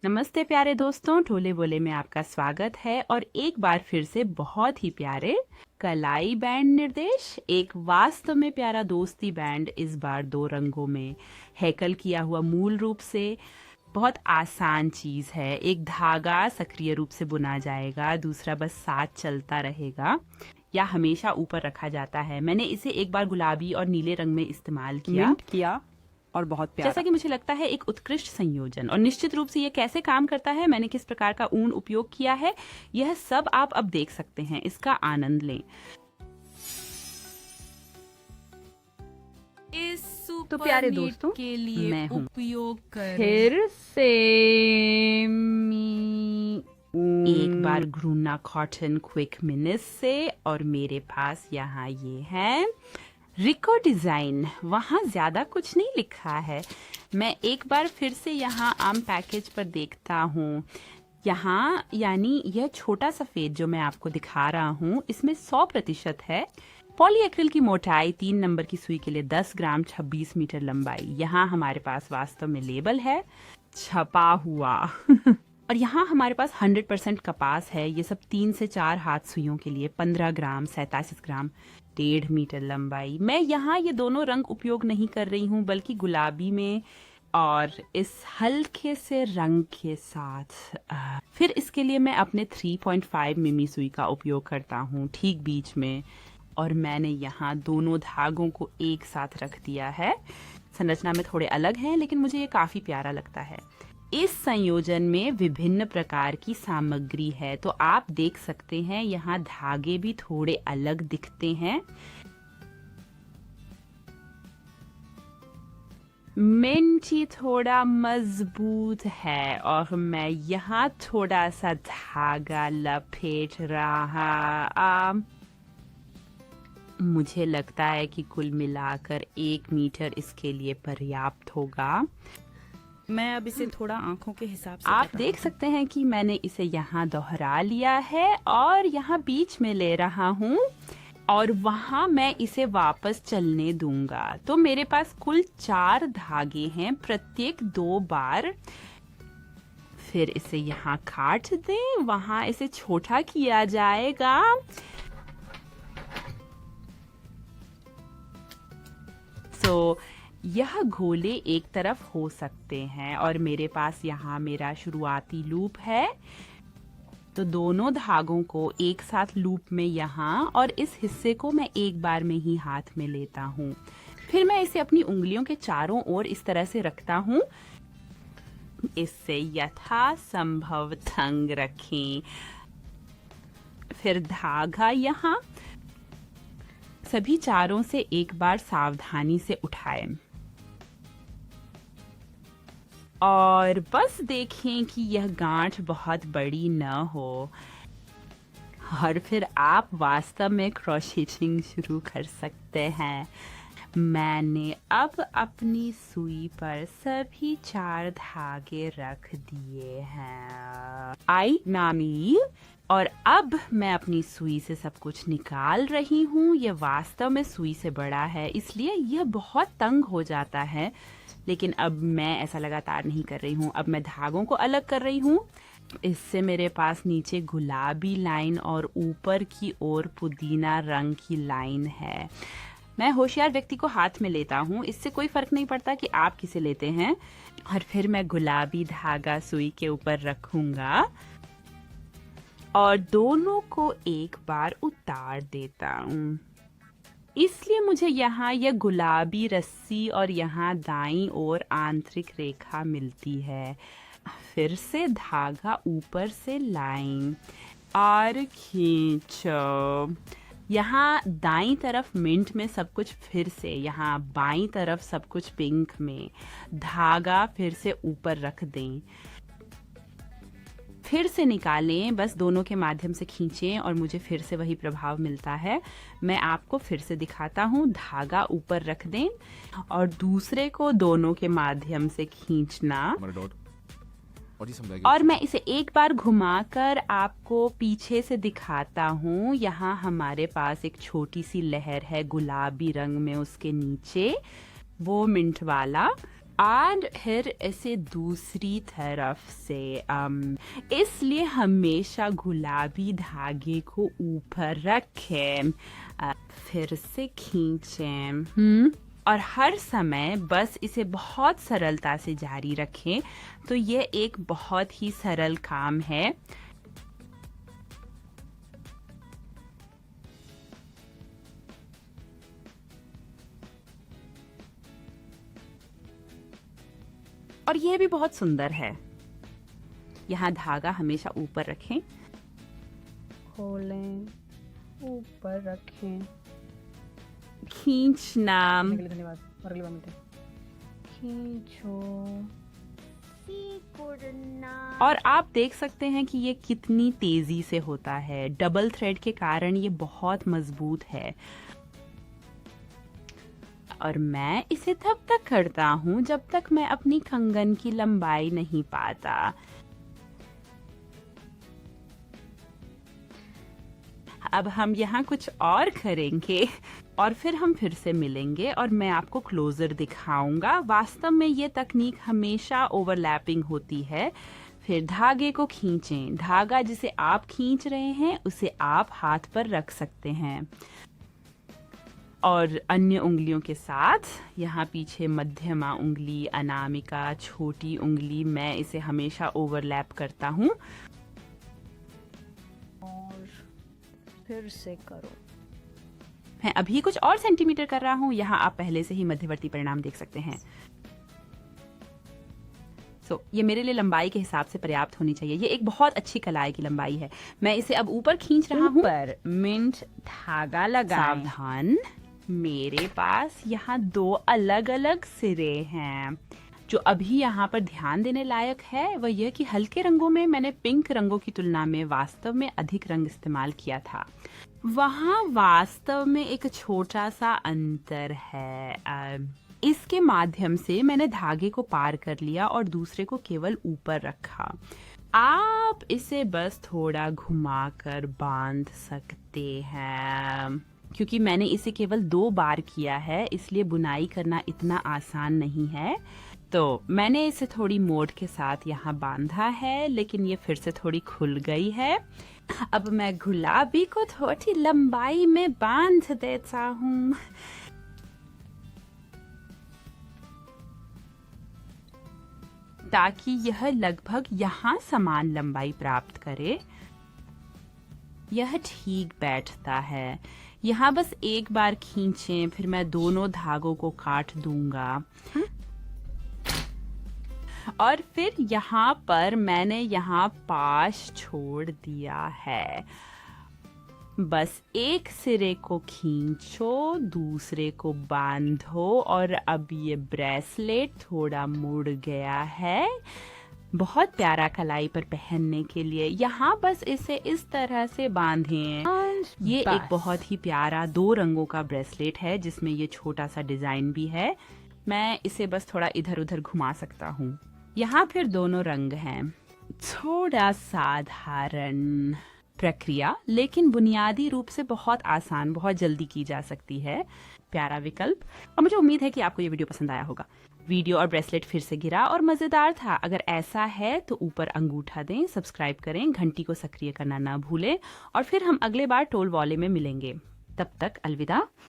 नमस्ते प्यारे दोस्तों, ढोले बोले में आपका स्वागत है। और एक बार फिर से बहुत ही प्यारे कलाई बैंड निर्देश, एक वास्तव में प्यारा दोस्ती बैंड, इस बार 2 रंगों में हैकल किया हुआ। मूल रूप से बहुत आसान चीज है। एक धागा सक्रिय रूप से बुना जाएगा, दूसरा बस साथ चलता रहेगा या हमेशा ऊपर रखा जाता है। मैंने इसे एक बार गुलाबी और नीले रंग में इस्तेमाल किया और बहुत प्यारा। जैसा कि मुझे लगता है एक उत्कृष्ट संयोजन। और निश्चित रूप से ये कैसे काम करता है, मैंने किस प्रकार का ऊन उपयोग किया है, यह सब आप अब देख सकते हैं। इसका आनंद लें। इस तो प्यारे दोस्तों, के लिए मैं हूँ। उपयोग करें। फिर से एक बार घूमना कॉटन क्विक मिनिस से। और मेरे पास यहाँ ये है रिको डिजाइन। वहाँ ज्यादा कुछ नहीं लिखा है। मैं एक बार फिर से यहाँ आम पैकेज पर देखता हूँ। यहाँ यानी यह छोटा सफेद जो मैं आपको दिखा रहा हूँ, इसमें 100% है। पॉलीएक्रिल की मोटाई 3 नंबर की सुई के लिए 10 ग्राम, 26 मीटर लंबाई। यहाँ हमारे पास वास्तव में लेबल है छपा हुआ। और यहाँ हमारे पास 100% कपास है। ये सब 3 से 4 हाथ सुइयों के लिए 15 ग्राम, 87 ग्राम, 1.5 मीटर लंबाई। मैं यहाँ ये दोनों रंग उपयोग नहीं कर रही हूँ, बल्कि गुलाबी में और इस हल्के से रंग के साथ। फिर इसके लिए मैं अपने 3.5 मिमी सुई का उपयोग करता हूँ, ठीक बीच में। और मैंने यहाँ दोनों धागों को एक साथ रख दिया है। संरचना में थोड़े अलग हैं, लेकिन मुझे ये काफी प्यारा लगता है। इस संयोजन में विभिन्न प्रकार की सामग्री है, तो आप देख सकते हैं यहाँ धागे भी थोड़े अलग दिखते हैं। मिंटी थोड़ा मजबूत है और मैं यहाँ थोड़ा सा धागा लपेट रहा। मुझे लगता है कि कुल मिलाकर 1 मीटर इसके लिए पर्याप्त होगा। मैं अब इसे थोड़ा आंखों के हिसाब से आप देख सकते हैं कि मैंने इसे यहाँ दोहरा लिया है और यहाँ बीच में ले रहा हूँ और वहाँ मैं इसे वापस चलने दूंगा। तो मेरे पास कुल 4 धागे हैं, प्रत्येक 2 बार। फिर इसे यहाँ काट दें, वहाँ इसे छोटा किया जाएगा। तो यह गोले एक तरफ हो सकते हैं और मेरे पास यहाँ मेरा शुरुआती लूप है। तो दोनों धागों को एक साथ लूप में यहाँ, और इस हिस्से को मैं एक बार में ही हाथ में लेता हूँ। फिर मैं इसे अपनी उंगलियों के चारों ओर इस तरह से रखता हूँ। इससे यथासंभव तंग रखें। फिर धागा यहाँ, सभी चारों से एक बार सावधानी से उठाएं और बस देखें कि यह गांठ बहुत बड़ी न हो। और फिर आप वास्तव में क्रॉशेटिंग शुरू कर सकते हैं। मैंने अब अपनी सुई पर सभी 4 धागे रख दिए हैं। आई नामी। और अब मैं अपनी सुई से सब कुछ निकाल रही हूँ। यह वास्तव में सुई से बड़ा है, इसलिए यह बहुत तंग हो जाता है। लेकिन अब मैं ऐसा लगातार नहीं कर रही हूँ। अब मैं धागों को अलग कर रही हूँ। इससे मेरे पास नीचे गुलाबी लाइन और ऊपर की ओर पुदीना रंग की लाइन है। मैं होशियार व्यक्ति को हाथ में लेता हूँ, इससे कोई फर्क नहीं पड़ता कि आप किसे लेते हैं। और फिर मैं गुलाबी धागा सुई के ऊपर रखूंगा और दोनों को एक बार उतार देता हूँ। इसलिए मुझे यहाँ यह गुलाबी रस्सी और यहाँ दाईं ओर आंतरिक रेखा मिलती है। फिर से धागा ऊपर से लाइन और खींचो। यहाँ दाईं तरफ मिंट में सब कुछ, फिर से यहाँ बाईं तरफ सब कुछ पिंक में। धागा फिर से ऊपर रख दें, फिर से निकालें, बस दोनों के माध्यम से खींचें और मुझे फिर से वही प्रभाव मिलता है। मैं आपको फिर से दिखाता हूँ। धागा ऊपर रख दें और दूसरे को दोनों के माध्यम से खींचना। और मैं इसे एक बार घुमाकर आपको पीछे से दिखाता हूँ। यहाँ हमारे पास एक छोटी सी लहर है गुलाबी रंग में, उसके नीचे वो मिंट वाला। और फिर इसे दूसरी तरफ से इसलिए हमेशा गुलाबी धागे को ऊपर रखें, फिर से खींचें और हर समय बस इसे बहुत सरलता से जारी रखें। तो ये एक बहुत ही सरल काम है। और ये भी बहुत सुंदर है। यहाँ धागा हमेशा ऊपर रखें, खोलें, ऊपर रखें, खींचना, धन्यवाद और अगली बार मिलते हैं। खींचो, और आप देख सकते हैं कि ये कितनी तेजी से होता है। डबल थ्रेड के कारण ये बहुत मजबूत है। और मैं इसे तब तक करता हूँ जब तक मैं अपनी कंगन की लंबाई नहीं पाता। अब हम यहाँ कुछ और करेंगे और फिर हम फिर से मिलेंगे और मैं आपको क्लोजर दिखाऊंगा। वास्तव में ये तकनीक हमेशा ओवरलैपिंग होती है। फिर धागे को खींचें। धागा जिसे आप खींच रहे हैं उसे आप हाथ पर रख सकते हैं और अन्य उंगलियों के साथ यहाँ पीछे मध्यमा उंगली, अनामिका, छोटी उंगली, मैं इसे हमेशा ओवरलैप करता हूँ। और फिर से करो। मैं अभी कुछ और सेंटीमीटर कर रहा हूँ। यहाँ आप पहले से ही मध्यवर्ती परिणाम देख सकते हैं। ये मेरे लिए लंबाई के हिसाब से पर्याप्त होनी चाहिए। ये एक बहुत अच्छी कलाई की लंबाई है। मैं इसे अब ऊपर खींच रहा हूँ। पर मिंट धागा लगाएं। सावधान, मेरे पास यहाँ दो अलग अलग सिरे हैं। जो अभी यहाँ पर ध्यान देने लायक है वह यह कि हल्के रंगों में मैंने पिंक रंगों की तुलना में वास्तव में अधिक रंग इस्तेमाल किया था। वहाँ वास्तव में एक छोटा सा अंतर है। इसके माध्यम से मैंने धागे को पार कर लिया और दूसरे को केवल ऊपर रखा। आप इसे बस थोड़ा घुमाकर बांध सकते हैं। क्योंकि मैंने इसे केवल 2 बार किया है इसलिए बुनाई करना इतना आसान नहीं है। तो मैंने इसे थोड़ी मोड़ के साथ यहाँ बांधा है, लेकिन ये फिर से थोड़ी खुल गई है। अब मैं गुलाबी को थोड़ी लंबाई में बांध देता हूँ। ताकि यह लगभग यहाँ समान लंबाई प्राप्त करे। यह ठीक बैठता है। यहाँ बस एक बार खींचें, फिर मैं दोनों धागों को काट दूंगा। और फिर यहाँ पर मैंने यहाँ पाश छोड़ दिया है। बस एक सिरे को खींचो, दूसरे को बांधो और अब ये ब्रेसलेट थोड़ा मुड़ गया है। बहुत प्यारा कलाई पर पहनने के लिए। यहाँ बस इसे इस तरह से बांधें। ये एक बहुत ही प्यारा 2 रंगों का ब्रेसलेट है जिसमें ये छोटा सा डिजाइन भी है। मैं इसे बस थोड़ा इधर उधर घुमा सकता हूँ। यहाँ फिर दोनों रंग हैं। थोड़ा साधारण प्रक्रिया, लेकिन बुनियादी रूप से बहुत आसान, बहुत जल्दी की जा सकती है। प्यारा विकल्प। और मुझे उम्मीद है कि आपको ये वीडियो पसंद आया होगा। वीडियो और ब्रेसलेट फिर से गिरा और मजेदार था। अगर ऐसा है तो ऊपर अंगूठा दें, सब्सक्राइब करें, घंटी को सक्रिय करना ना भूलें और फिर हम अगले बार टोल वॉले में मिलेंगे। तब तक अलविदा।